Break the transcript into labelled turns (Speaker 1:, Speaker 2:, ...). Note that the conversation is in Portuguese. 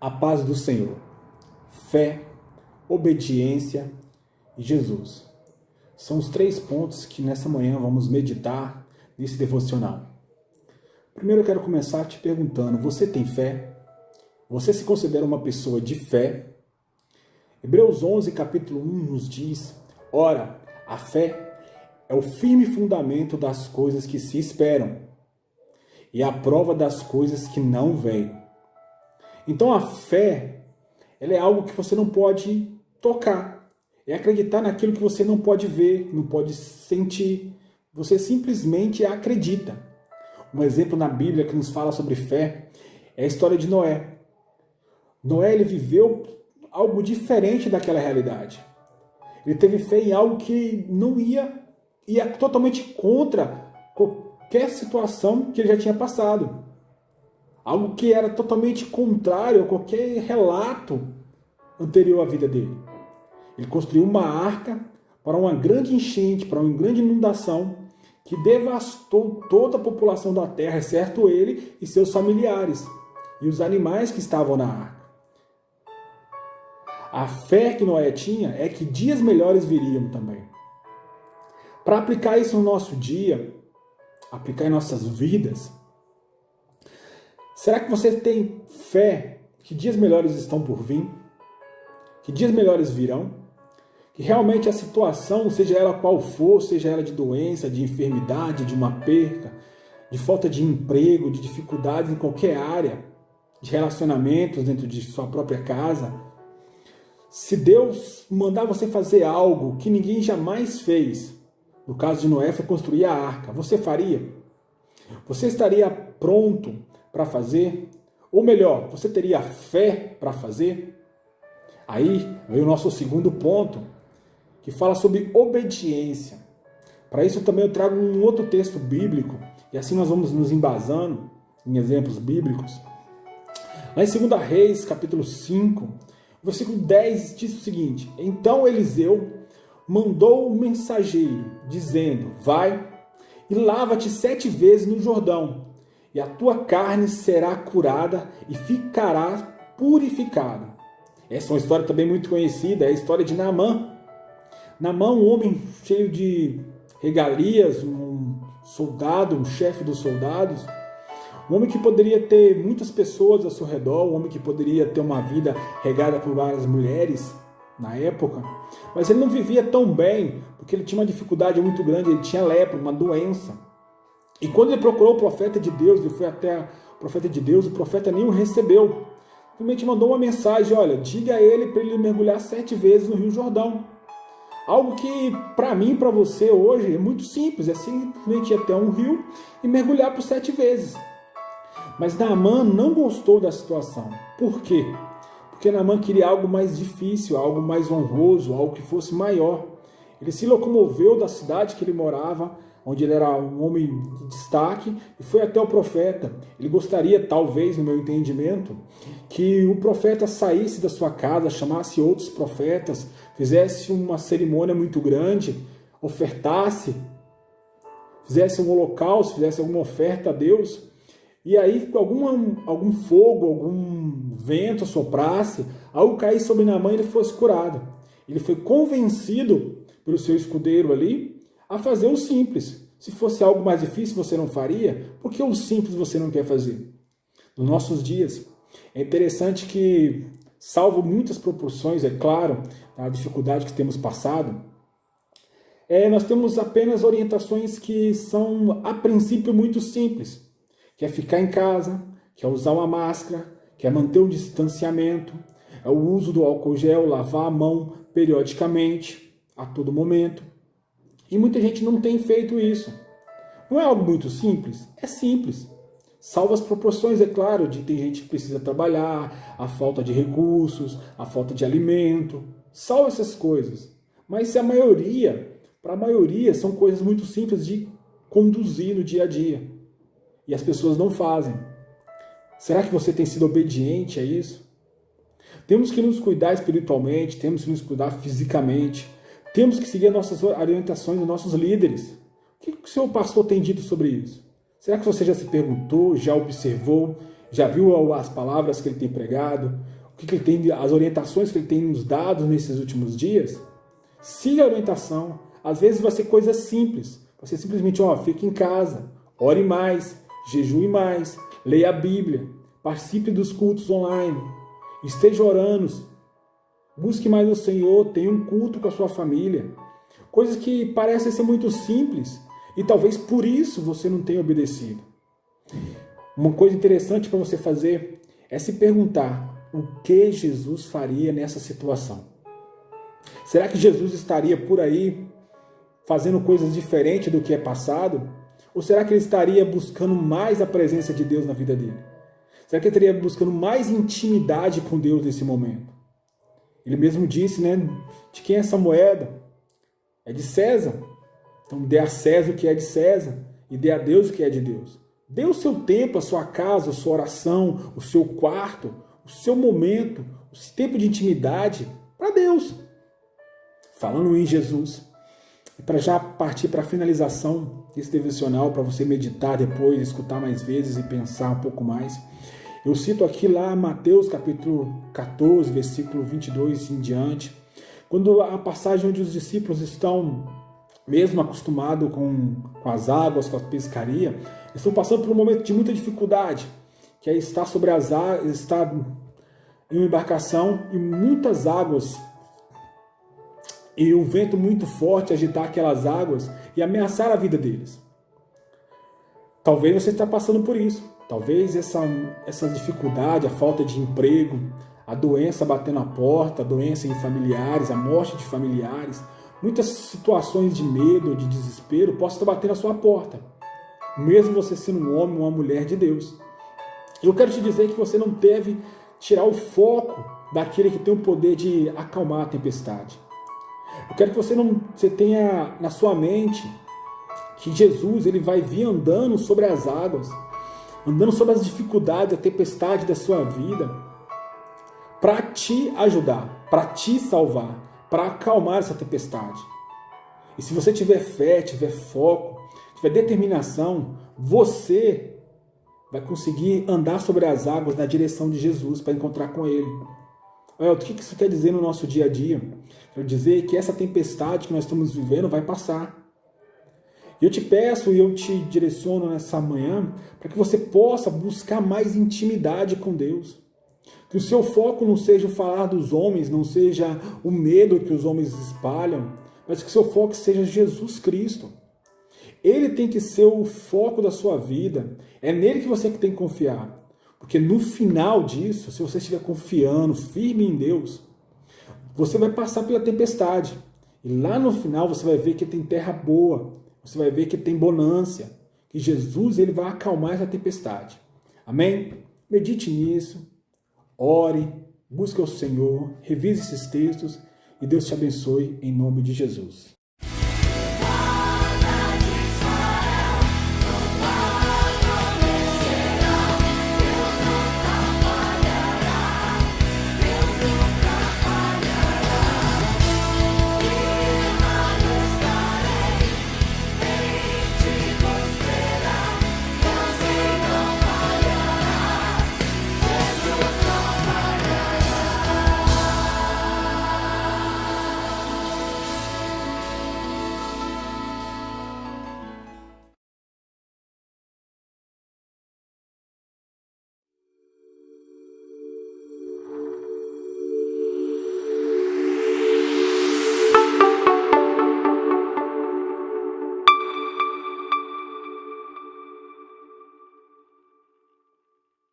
Speaker 1: A paz do Senhor, fé, obediência e Jesus. São os 3 pontos que nessa manhã vamos meditar nesse devocional. Primeiro eu quero começar te perguntando, você tem fé? Você se considera uma pessoa de fé? Hebreus 11, capítulo 1 nos diz, ora, a fé é o firme fundamento das coisas que se esperam e a prova das coisas que não veem. Então a fé, ela é algo que você não pode tocar. É acreditar naquilo que você não pode ver, não pode sentir. Você simplesmente acredita. Um exemplo na Bíblia que nos fala sobre fé é a história de Noé. Noé, ele viveu algo diferente daquela realidade. Ele teve fé em algo que não ia totalmente contra qualquer situação que ele já tinha passado. Algo que era totalmente contrário a qualquer relato anterior à vida dele. Ele construiu uma arca para uma grande enchente, para uma grande inundação, que devastou toda a população da terra, exceto ele e seus familiares, e os animais que estavam na arca. A fé que Noé tinha é que dias melhores viriam também. Para aplicar isso no nosso dia, aplicar em nossas vidas, será que você tem fé que dias melhores estão por vir? Que dias melhores virão? Que realmente a situação, seja ela qual for, seja ela de doença, de enfermidade, de uma perca, de falta de emprego, de dificuldades em qualquer área, de relacionamentos dentro de sua própria casa, se Deus mandar você fazer algo que ninguém jamais fez, no caso de Noé foi construir a arca, você faria? Você estaria pronto para fazer? Ou melhor, você teria fé para fazer? Aí vem o nosso segundo ponto, que fala sobre obediência. Para isso também eu trago um outro texto bíblico, e assim nós vamos nos embasando em exemplos bíblicos. Lá em 2 Reis, capítulo 5, versículo 10 diz o seguinte, então Eliseu mandou o mensageiro, dizendo, vai e lava-te 7 vezes no Jordão, e a tua carne será curada e ficará purificada. Essa é uma história também muito conhecida, é a história de Naamã. Naamã, um homem cheio de regalias, um soldado, um chefe dos soldados, um homem que poderia ter muitas pessoas ao seu redor, um homem que poderia ter uma vida regada por várias mulheres na época, mas ele não vivia tão bem, porque ele tinha uma dificuldade muito grande, ele tinha lepra, uma doença. E quando ele procurou o profeta de Deus, ele foi até o profeta de Deus, o profeta nem o recebeu. Simplesmente mandou uma mensagem, olha, diga a ele para ele mergulhar 7 vezes no Rio Jordão. Algo que para mim e para você hoje é muito simples, é simplesmente ir até um rio e mergulhar por 7 vezes. Mas Naamã não gostou da situação. Por quê? Porque Naamã queria algo mais difícil, algo mais honroso, algo que fosse maior. Ele se locomoveu da cidade que ele morava, onde ele era um homem de destaque, e foi até o profeta. Ele gostaria, talvez, no meu entendimento, que o profeta saísse da sua casa, chamasse outros profetas, fizesse uma cerimônia muito grande, ofertasse, fizesse um holocausto, fizesse alguma oferta a Deus, e aí algum fogo, algum vento soprasse, algo caísse sobre Naamã e ele fosse curado. Ele foi convencido pelo seu escudeiro ali a fazer o simples. Se fosse algo mais difícil, você não faria? Por que o simples você não quer fazer? Nos nossos dias, é interessante que, salvo muitas proporções, é claro, a dificuldade que temos passado, nós temos apenas orientações que são, a princípio, muito simples. Que é ficar em casa, que é usar uma máscara, que é manter o distanciamento, é o uso do álcool gel, lavar a mão periodicamente, a todo momento. E muita gente não tem feito isso. Não é algo muito simples? É simples. Salvo as proporções, é claro, de tem gente que precisa trabalhar, a falta de recursos, a falta de alimento. Salvo essas coisas. Mas se para a maioria, são coisas muito simples de conduzir no dia a dia. E as pessoas não fazem. Será que você tem sido obediente a isso? Temos que nos cuidar espiritualmente, temos que nos cuidar fisicamente, temos que seguir as nossas orientações dos nossos líderes. O que o seu pastor tem dito sobre isso? Será que você já se perguntou, já observou, já viu as palavras que ele tem pregado? o que ele tem, as orientações que ele tem nos dado nesses últimos dias, siga a orientação. Às vezes vai ser coisa simples. Vai ser simplesmente, fique em casa, ore mais, jejue mais, leia a Bíblia, participe dos cultos online, esteja orando, busque mais o Senhor, tenha um culto com a sua família. Coisas que parecem ser muito simples e talvez por isso você não tenha obedecido. Uma coisa interessante para você fazer é se perguntar o que Jesus faria nessa situação. Será que Jesus estaria por aí fazendo coisas diferentes do que é passado? Ou será que ele estaria buscando mais a presença de Deus na vida dele? Será que ele estaria buscando mais intimidade com Deus nesse momento? Ele mesmo disse, de quem é essa moeda? É de César. Então dê a César o que é de César e dê a Deus o que é de Deus. Dê o seu tempo, a sua casa, a sua oração, o seu quarto, o seu momento, o tempo de intimidade para Deus. Falando em Jesus. E para já partir para a finalização desse devocional, para você meditar depois, escutar mais vezes e pensar um pouco mais. Eu cito aqui lá Mateus capítulo 14, versículo 22 em diante, quando a passagem onde os discípulos estão mesmo acostumados com as águas, com a pescaria, estão passando por um momento de muita dificuldade, que é estar sobre as águas, estar em uma embarcação e muitas águas e um vento muito forte agitar aquelas águas e ameaçar a vida deles. Talvez você está passando por isso. Talvez essa dificuldade, a falta de emprego, a doença batendo a porta, a doença em familiares, a morte de familiares, muitas situações de medo, de desespero possam estar batendo a sua porta. Mesmo você sendo um homem ou uma mulher de Deus. Eu quero te dizer que você não deve tirar o foco daquele que tem o poder de acalmar a tempestade. Eu quero que você tenha na sua mente que Jesus ele vai vir andando sobre as águas, andando sobre as dificuldades, a tempestade da sua vida, para te ajudar, para te salvar, para acalmar essa tempestade. E se você tiver fé, tiver foco, tiver determinação, você vai conseguir andar sobre as águas na direção de Jesus para encontrar com Ele. O que isso quer dizer no nosso dia a dia? Quer dizer que essa tempestade que nós estamos vivendo vai passar. Eu te peço e eu te direciono nessa manhã para que você possa buscar mais intimidade com Deus. Que o seu foco não seja o falar dos homens, não seja o medo que os homens espalham, mas que o seu foco seja Jesus Cristo. Ele tem que ser o foco da sua vida. É nele que você tem que confiar. Porque no final disso, se você estiver confiando, firme em Deus, você vai passar pela tempestade. E lá no final você vai ver que tem terra boa. Você vai ver que tem bonança. Que Jesus ele vai acalmar essa tempestade. Amém? Medite nisso. Ore. Busque o Senhor. Revise esses textos. E Deus te abençoe em nome de Jesus.